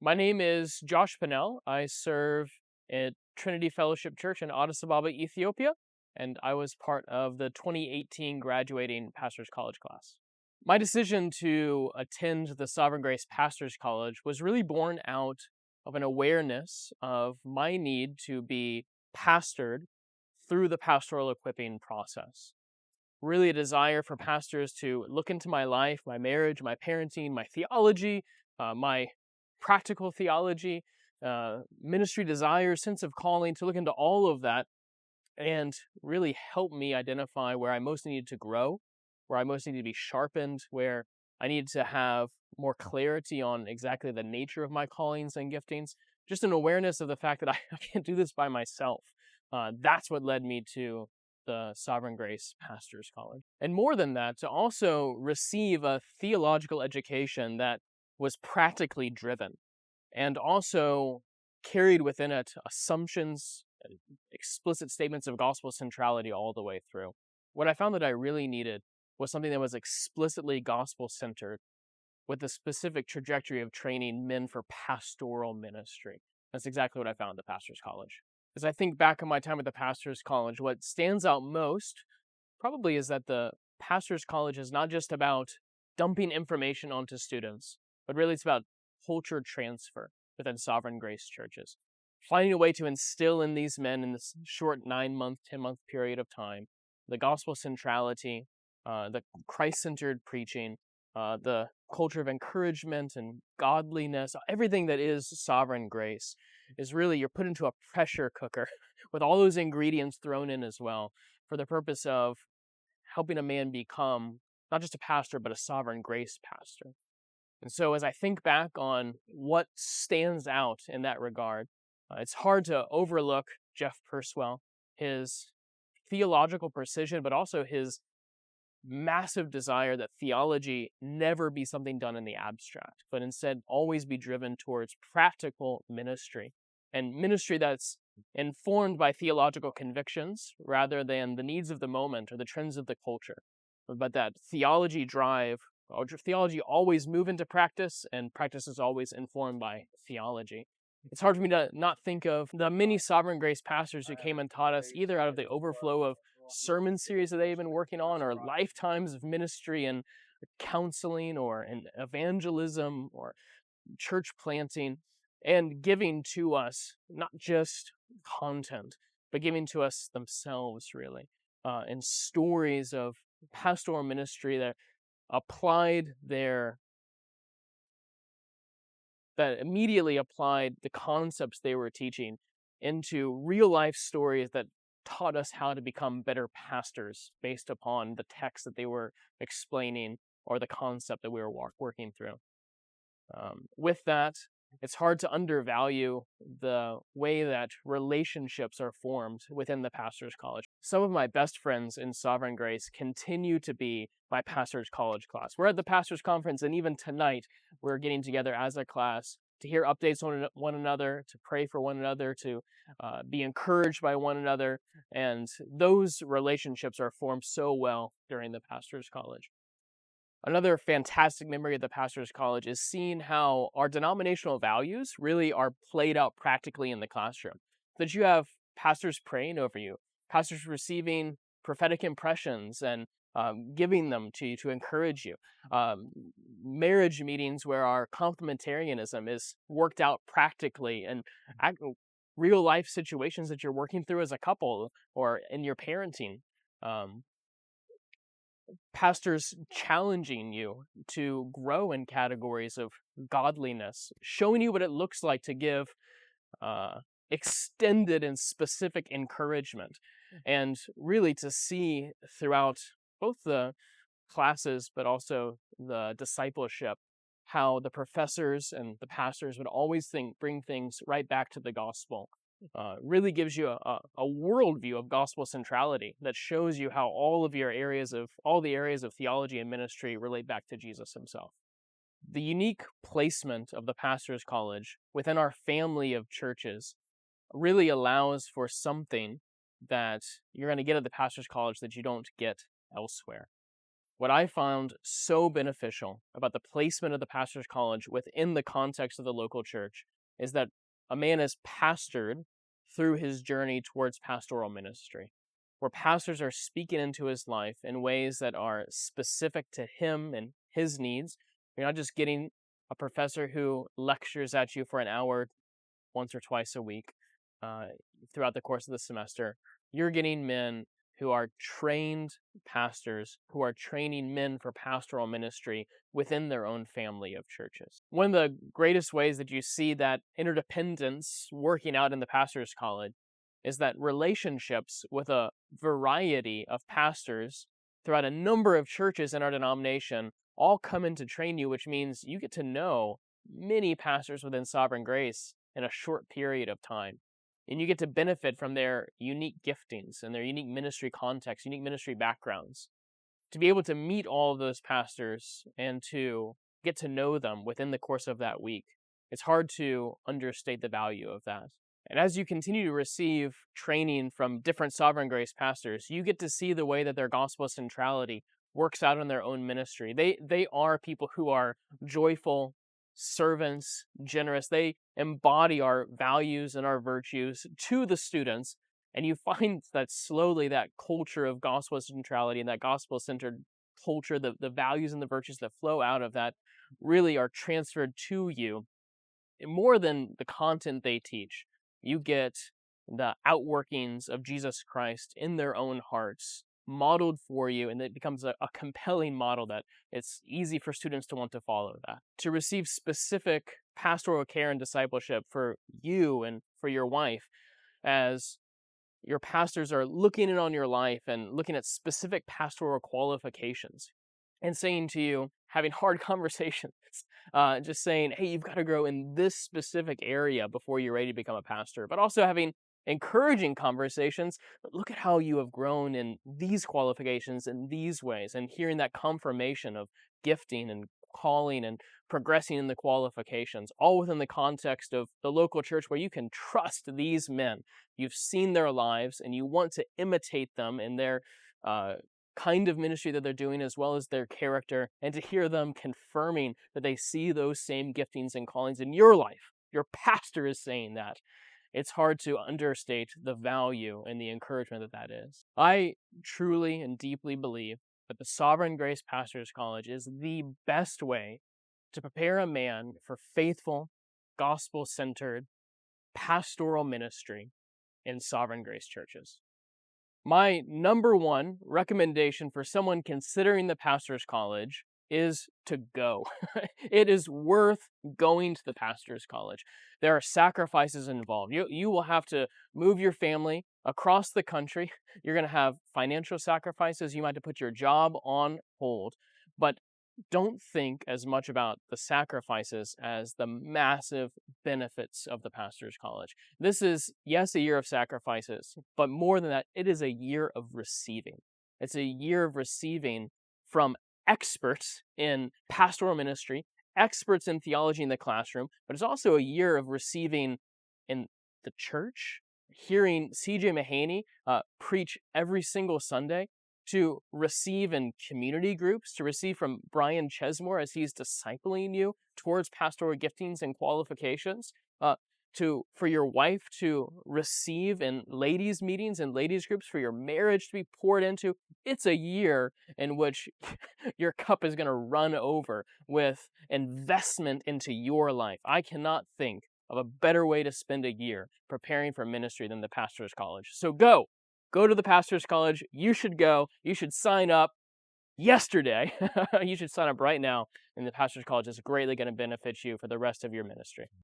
My name is Josh Pannell. I serve at Trinity Fellowship Church in Addis Ababa, Ethiopia, and I was part of the 2018 graduating Pastors College class. My decision to attend the Sovereign Grace Pastors College was really born out of an awareness of my need to be pastored through the pastoral equipping process. Really a desire for pastors to look into my life, my marriage, my parenting, my theology, my practical theology, ministry desire, sense of calling, to look into all of that and really help me identify where I most needed to grow, where I most needed to be sharpened, where I needed to have more clarity on exactly the nature of my callings and giftings, just an awareness of the fact that I can't do this by myself. That's what led me to the Sovereign Grace Pastors College. And more than that, to also receive a theological education that was practically driven and also carried within it assumptions, explicit statements of gospel centrality all the way through. What I found that I really needed was something that was explicitly gospel centered with a specific trajectory of training men for pastoral ministry. That's exactly what I found at the Pastors College. As I think back on my time at the Pastors College, what stands out most probably is that the Pastors College is not just about dumping information onto students, but really it's about culture transfer within Sovereign Grace churches. Finding a way to instill in these men in this short 9-month, 10-month period of time, the gospel centrality, the Christ-centered preaching, the culture of encouragement and godliness, everything that is sovereign grace is really, you're put into a pressure cooker with all those ingredients thrown in as well for the purpose of helping a man become not just a pastor, but a sovereign grace pastor. And so as I think back on what stands out in that regard, it's hard to overlook Jeff Purswell, his theological precision, but also his massive desire that theology never be something done in the abstract, but instead always be driven towards practical ministry, and ministry that's informed by theological convictions rather than the needs of the moment or the trends of the culture. But that theology drive, or theology always move into practice, and practice is always informed by theology. It's hard for me to not think of the many Sovereign Grace pastors who came and taught us either out of the overflow of sermon series that they've been working on, or lifetimes of ministry and counseling or in evangelism or church planting, and giving to us not just content, but giving to us themselves, really, and stories of pastoral ministry that immediately applied the concepts they were teaching into real life stories that taught us how to become better pastors based upon the text that they were explaining or the concept that we were working through. With that, it's hard to undervalue the way that relationships are formed within the Pastors College. Some of my best friends in Sovereign Grace continue to be my Pastors College class. We're at the Pastors Conference, and even tonight, we're getting together as a class to hear updates on one another, to pray for one another, to be encouraged by one another, and those relationships are formed so well during the Pastors College. Another fantastic memory of the Pastors College is seeing how our denominational values really are played out practically in the classroom. That you have pastors praying over you, pastors receiving prophetic impressions and giving them to you to encourage you. Marriage meetings where our complementarianism is worked out practically, and real life situations that you're working through as a couple or in your parenting. Pastors challenging you to grow in categories of godliness, showing you what it looks like to give extended and specific encouragement, and really to see throughout both the classes but also the discipleship how the professors and the pastors would always bring things right back to the gospel. Really gives you a worldview of gospel centrality that shows you how all the areas of theology and ministry relate back to Jesus himself. The unique placement of the Pastors College within our family of churches really allows for something that you're going to get at the Pastors College that you don't get elsewhere. What I found so beneficial about the placement of the pastor's college within the context of the local church is that a man is pastored through his journey towards pastoral ministry, where pastors are speaking into his life in ways that are specific to him and his needs. You're not just getting a professor who lectures at you for an hour once or twice a week uh, throughout the course of the semester. You're getting men who are trained pastors who are training men for pastoral ministry within their own family of churches. One of the greatest ways that you see that interdependence working out in the pastor's college is that relationships with a variety of pastors throughout a number of churches in our denomination all come in to train you, which means you get to know many pastors within Sovereign Grace in a short period of time. And you get to benefit from their unique giftings and their unique ministry contexts, unique ministry backgrounds. To be able to meet all of those pastors and to get to know them within the course of that week, it's hard to understate the value of that. And as you continue to receive training from different Sovereign Grace pastors, you get to see the way that their gospel centrality works out in their own ministry. They are people who are joyful, servants, generous. They embody our values and our virtues to the students. And you find that slowly that culture of gospel centrality and that gospel-centered culture, the values and the virtues that flow out of that really are transferred to you. More than the content they teach, you get the outworkings of Jesus Christ in their own hearts, modeled for you, and it becomes a compelling model that it's easy for students to want to follow that. To receive specific pastoral care and discipleship for you and for your wife, as your pastors are looking in on your life and looking at specific pastoral qualifications and saying to you, having hard conversations, just saying, hey, you've got to grow in this specific area before you're ready to become a pastor, but also having encouraging conversations. But look at how you have grown in these qualifications in these ways, and hearing that confirmation of gifting and calling and progressing in the qualifications, all within the context of the local church where you can trust these men. You've seen their lives and you want to imitate them in their kind of ministry that they're doing, as well as their character, and to hear them confirming that they see those same giftings and callings in your life. Your pastor is saying that. It's hard to understate the value and the encouragement that is. I truly and deeply believe that the Sovereign Grace Pastors College is the best way to prepare a man for faithful, gospel-centered, pastoral ministry in Sovereign Grace churches. My number one recommendation for someone considering the pastor's college is to go. It is worth going to the pastor's college. There are sacrifices involved. You will have to move your family across the country. You're going to have financial sacrifices. You might have to put your job on hold. But don't think as much about the sacrifices as the massive benefits of the pastor's college. This is, yes, a year of sacrifices, but more than that, it is a year of receiving. It's a year of receiving from experts in pastoral ministry, experts in theology in the classroom, but it's also a year of receiving in the church, hearing C.J. Mahaney preach every single Sunday, to receive in community groups, to receive from Brian Chesmore as he's discipling you towards pastoral giftings and qualifications, for your wife to receive in ladies' meetings and ladies' groups, for your marriage to be poured into. It's a year in which your cup is going to run over with investment into your life. I cannot think of a better way to spend a year preparing for ministry than the pastor's college. So go to the pastor's college. You should go. You should sign up yesterday. You should sign up right now, and the pastor's college is greatly going to benefit you for the rest of your ministry.